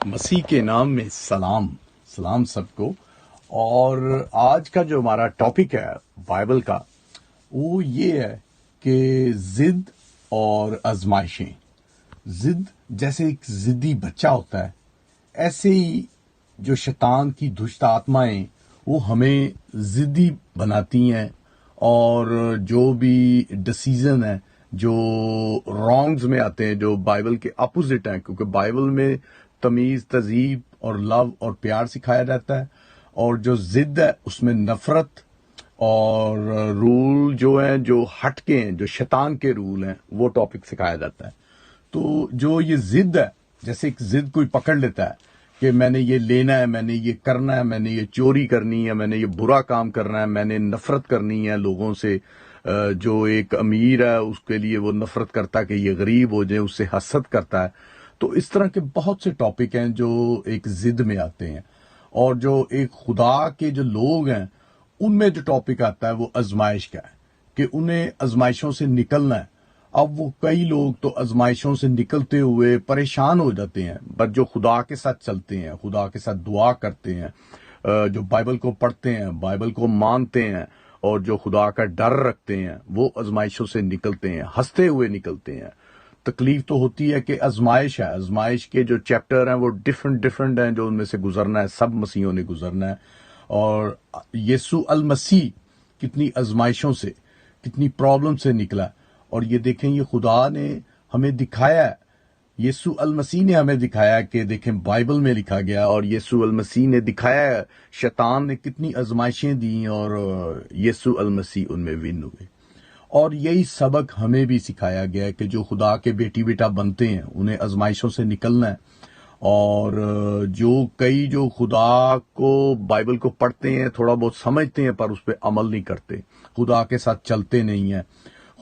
مسیح کے نام میں سلام سب کو۔ اور آج کا جو ہمارا ٹاپک ہے بائبل کا وہ یہ ہے کہ ضد اور آزمائشیں۔ ضد جیسے ایک ضدی بچہ ہوتا ہے، ایسے ہی جو شیطان کی دشت آتمائیں وہ ہمیں ضدی بناتی ہیں، اور جو بھی ڈسیزن ہے جو رانگز میں آتے ہیں، جو بائبل کے اپوزٹ ہیں، کیونکہ بائبل میں تمیز، تہذیب اور لو اور پیار سکھایا جاتا ہے، اور جو ضد ہے اس میں نفرت اور رول جو ہیں جو ہٹ کے ہیں، جو شیطان کے رول ہیں، وہ ٹاپک سکھایا جاتا ہے۔ تو جو یہ ضد ہے، جیسے ایک ضد کوئی پکڑ لیتا ہے کہ میں نے یہ لینا ہے، میں نے یہ کرنا ہے، میں نے یہ چوری کرنی ہے، میں نے یہ برا کام کرنا ہے، میں نے نفرت کرنی ہے لوگوں سے۔ جو ایک امیر ہے اس کے لیے وہ نفرت کرتا ہے کہ یہ غریب ہو جائے، اس سے حسد کرتا ہے۔ تو اس طرح کے بہت سے ٹاپک ہیں جو ایک ضد میں آتے ہیں، اور جو ایک خدا کے جو لوگ ہیں ان میں جو ٹاپک آتا ہے وہ آزمائش کا ہے کہ انہیں آزمائشوں سے نکلنا ہے۔ اب وہ کئی لوگ تو آزمائشوں سے نکلتے ہوئے پریشان ہو جاتے ہیں، بٹ جو خدا کے ساتھ چلتے ہیں، خدا کے ساتھ دعا کرتے ہیں، جو بائبل کو پڑھتے ہیں، بائبل کو مانتے ہیں، اور جو خدا کا ڈر رکھتے ہیں، وہ آزمائشوں سے نکلتے ہیں، ہنستے ہوئے نکلتے ہیں۔ تکلیف تو ہوتی ہے کہ آزمائش ہے، آزمائش کے جو چیپٹر ہیں وہ ڈیفرنٹ ہیں، جو ان میں سے گزرنا ہے، سب مسیحوں نے گزرنا ہے۔ اور یسوع المسیح کتنی آزمائشوں سے، کتنی پرابلم سے نکلا، اور یہ دیکھیں یہ خدا نے ہمیں دکھایا ہے، یسوع المسیح نے ہمیں دکھایا کہ دیکھیں بائبل میں لکھا گیا، اور یسوع المسیح نے دکھایا ہے شیطان نے کتنی آزمائشیں دیں، اور یسوع المسیح ان میں ون ہوئے۔ اور یہی سبق ہمیں بھی سکھایا گیا ہے کہ جو خدا کے بیٹی بیٹا بنتے ہیں انہیں آزمائشوں سے نکلنا ہے۔ اور جو خدا کو بائبل کو پڑھتے ہیں، تھوڑا بہت سمجھتے ہیں، پر اس پہ عمل نہیں کرتے، خدا کے ساتھ چلتے نہیں ہیں،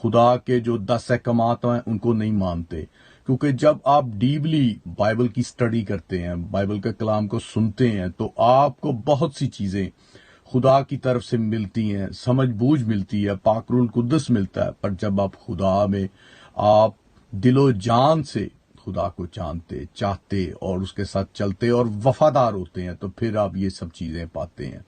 خدا کے جو 10 احکامات ہیں ان کو نہیں مانتے۔ کیونکہ جب آپ ڈیپلی بائبل کی سٹڈی کرتے ہیں، بائبل کے کلام کو سنتے ہیں، تو آپ کو بہت سی چیزیں خدا کی طرف سے ملتی ہیں، سمجھ بوجھ ملتی ہے، پاک روح القدس ملتا ہے۔ پر جب آپ خدا میں آپ دل و جان سے خدا کو جانتے، چاہتے، اور اس کے ساتھ چلتے اور وفادار ہوتے ہیں، تو پھر آپ یہ سب چیزیں پاتے ہیں۔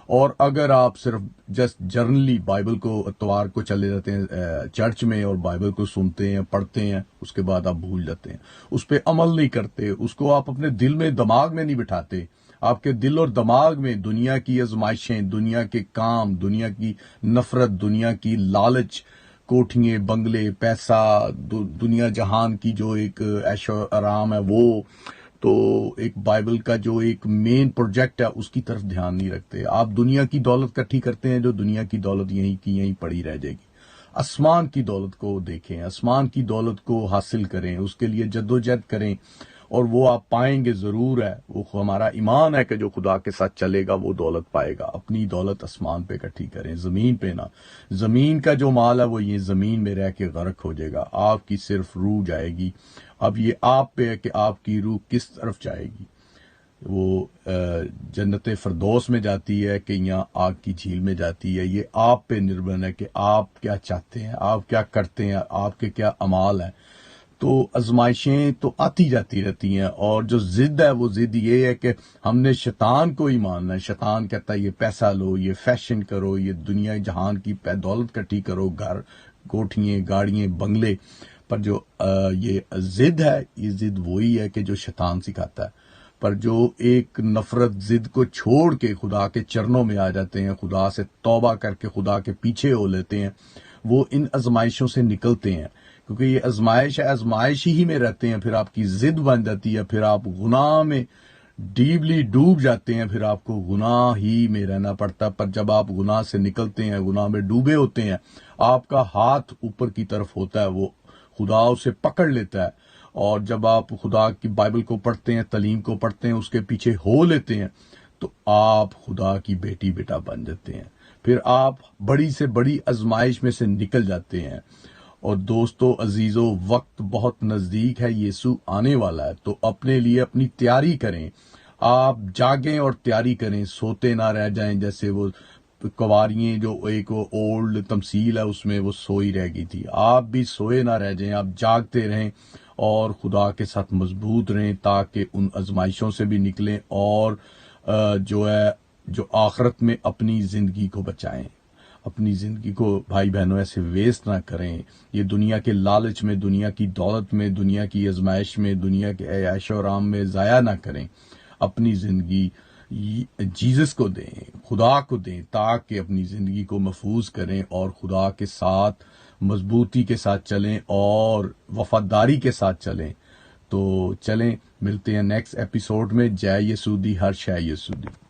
اور اگر آپ صرف جسٹ جرنلی بائبل کو اتوار کو چلے جاتے ہیں چرچ میں اور بائبل کو سنتے ہیں، پڑھتے ہیں، اس کے بعد آپ بھول جاتے ہیں، اس پہ عمل نہیں کرتے، اس کو آپ اپنے دل میں، دماغ میں نہیں بٹھاتے، آپ کے دل اور دماغ میں دنیا کی آزمائشیں، دنیا کے کام، دنیا کی نفرت، دنیا کی لالچ، کوٹھیے، بنگلے، پیسہ، دنیا جہان کی جو ایک عیش و آرام ہے، وہ تو ایک بائبل کا جو ایک مین پروجیکٹ ہے اس کی طرف دھیان نہیں رکھتے۔ آپ دنیا کی دولت کٹھی کرتے ہیں، جو دنیا کی دولت یہیں کی یہیں پڑی رہ جائے گی۔ آسمان کی دولت کو دیکھیں، آسمان کی دولت کو حاصل کریں، اس کے لیے جدوجہد کریں، اور وہ آپ پائیں گے ضرور ہے۔ وہ ہمارا ایمان ہے کہ جو خدا کے ساتھ چلے گا وہ دولت پائے گا۔ اپنی دولت آسمان پہ اکٹھی کریں، زمین پہ نہ۔ زمین کا جو مال ہے وہ یہ زمین میں رہ کے غرق ہو جائے گا، آپ کی صرف روح جائے گی۔ اب یہ آپ پہ ہے کہ آپ کی روح کس طرف جائے گی، وہ جنت فردوس میں جاتی ہے کہ یا آگ کی جھیل میں جاتی ہے۔ یہ آپ پہ نربھر ہے کہ آپ کیا چاہتے ہیں، آپ کیا کرتے ہیں، آپ کے کیا اعمال ہیں۔ تو آزمائشیں تو آتی جاتی رہتی ہیں، اور جو ضد ہے وہ ضد یہ ہے کہ ہم نے شیطان کو ہی ماننا ہے۔ شیطان کہتا ہے یہ پیسہ لو، یہ فیشن کرو، یہ دنیا جہان کی دولت کٹھی کرو، گھر، کوٹھیاں، گاڑیاں، بنگلے۔ پر جو یہ ضد ہے، یہ ضد وہی ہے کہ جو شیطان سکھاتا ہے۔ پر جو ایک نفرت ضد کو چھوڑ کے خدا کے چرنوں میں آ جاتے ہیں، خدا سے توبہ کر کے خدا کے پیچھے ہو لیتے ہیں، وہ ان آزمائشوں سے نکلتے ہیں۔ کیونکہ یہ آزمائش ہے، آزمائش ہی میں رہتے ہیں، پھر آپ کی ضد بن جاتی ہے، پھر آپ گناہ میں ڈیپلی ڈوب جاتے ہیں، پھر آپ کو گناہ ہی میں رہنا پڑتا ہے۔ پر جب آپ گناہ سے نکلتے ہیں، گناہ میں ڈوبے ہوتے ہیں، آپ کا ہاتھ اوپر کی طرف ہوتا ہے، وہ خدا اسے پکڑ لیتا ہے۔ اور جب آپ خدا کی بائبل کو پڑھتے ہیں، تعلیم کو پڑھتے ہیں، اس کے پیچھے ہو لیتے ہیں، تو آپ خدا کی بیٹی بیٹا بن جاتے ہیں۔ پھر آپ بڑی سے بڑی آزمائش میں سے نکل جاتے ہیں۔ اور دوستو عزیزو، وقت بہت نزدیک ہے، یسوع آنے والا ہے، تو اپنے لیے اپنی تیاری کریں۔ آپ جاگیں اور تیاری کریں، سوتے نہ رہ جائیں، جیسے وہ کنواریاں جو ایک اولڈ تمثیل ہے اس میں وہ سوئی رہ گئی تھی۔ آپ بھی سوئے نہ رہ جائیں، آپ جاگتے رہیں، اور خدا کے ساتھ مضبوط رہیں تاکہ ان آزمائشوں سے بھی نکلیں اور جو آخرت میں اپنی زندگی کو بچائیں، اپنی زندگی کو بھائی بہنوں ایسے ویسٹ نہ کریں، یہ دنیا کے لالچ میں، دنیا کی دولت میں، دنیا کی آزمائش میں، دنیا کے عیش و آرام میں ضائع نہ کریں، اپنی زندگی جیزس کو دیں، خدا کو دیں تاکہ اپنی زندگی کو محفوظ کریں اور خدا کے ساتھ مضبوطی کے ساتھ چلیں اور وفاداری کے ساتھ چلیں۔ تو چلیں ملتے ہیں نیکسٹ ایپیسوڈ میں۔ جے یسودی، ہر شے یسودی۔